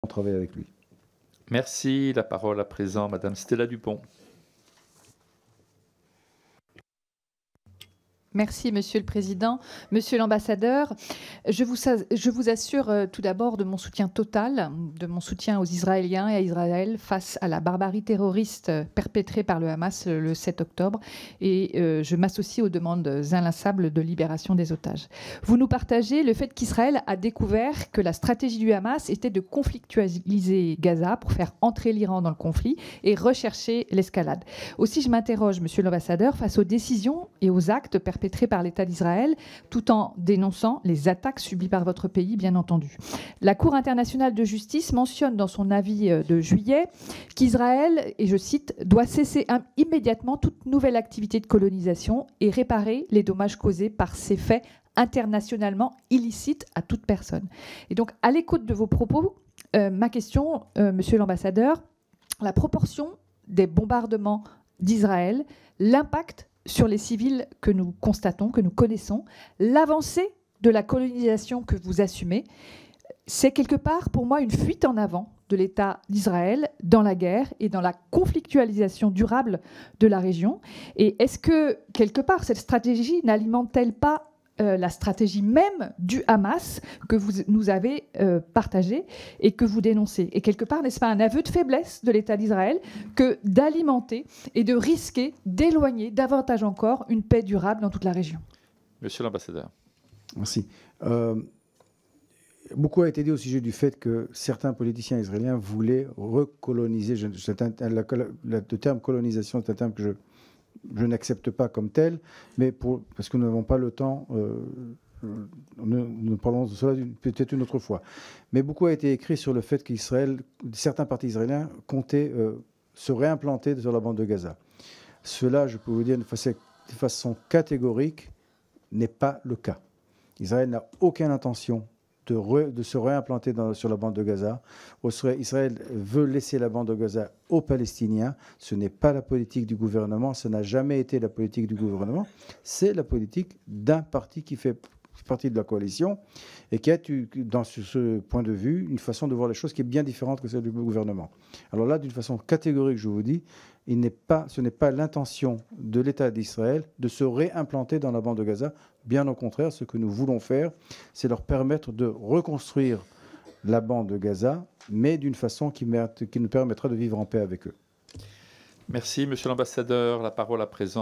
on travaille avec lui. Merci. La parole à présent, Madame Stella Dupont. Merci, Monsieur le Président. Monsieur l'ambassadeur, je vous assure tout d'abord de mon soutien total, de mon soutien aux Israéliens et à Israël face à la barbarie terroriste perpétrée par le Hamas le 7 octobre. Et je m'associe aux demandes inlassables de libération des otages. Vous nous partagez le fait qu'Israël a découvert que la stratégie du Hamas était de conflictualiser Gaza pour faire entrer l'Iran dans le conflit et rechercher l'escalade. Aussi, je m'interroge, Monsieur l'ambassadeur, face aux décisions et aux actes perpétrés par l'État d'Israël, tout en dénonçant les attaques subies par votre pays, bien entendu. La Cour internationale de justice mentionne dans son avis de juillet qu'Israël, et je cite, doit cesser immédiatement toute nouvelle activité de colonisation et réparer les dommages causés par ces faits internationalement illicites à toute personne. Et donc, à l'écoute de vos propos, ma question, Monsieur l'ambassadeur, la proportion des bombardements d'Israël, l'impact sur les civils que nous constatons, que nous connaissons, l'avancée de la colonisation que vous assumez, c'est quelque part pour moi une fuite en avant de l'État d'Israël dans la guerre et dans la conflictualisation durable de la région. Et est-ce que, quelque part, cette stratégie n'alimente-t-elle pas la stratégie même du Hamas que vous nous avez partagée et que vous dénoncez? Et quelque part, n'est-ce pas un aveu de faiblesse de l'État d'Israël que d'alimenter et de risquer d'éloigner davantage encore une paix durable dans toute la région? Monsieur l'ambassadeur. Merci. Beaucoup a été dit au sujet du fait que certains politiciens israéliens voulaient recoloniser. Le terme colonisation est un terme que je n'accepte pas comme tel, mais parce que nous n'avons pas le temps, nous parlons de cela peut-être une autre fois. Mais beaucoup a été écrit sur le fait qu'Israël, certains partis israéliens comptaient se réimplanter sur la bande de Gaza. Cela, je peux vous dire de façon catégorique, n'est pas le cas. Israël n'a aucune intention de se réimplanter sur la bande de Gaza. Israël veut laisser la bande de Gaza aux Palestiniens. Ce n'est pas la politique du gouvernement, ça n'a jamais été la politique du gouvernement. C'est la politique d'un parti qui fait partie de la coalition et qui a, dans ce point de vue, une façon de voir les choses qui est bien différente que celle du gouvernement. Alors là, d'une façon catégorique, je vous dis, ce n'est pas l'intention de l'État d'Israël de se réimplanter dans la bande de Gaza. Bien au contraire, ce que nous voulons faire, c'est leur permettre de reconstruire la bande de Gaza, mais d'une façon qui nous permettra de vivre en paix avec eux. Merci, Monsieur l'ambassadeur. La parole à présent.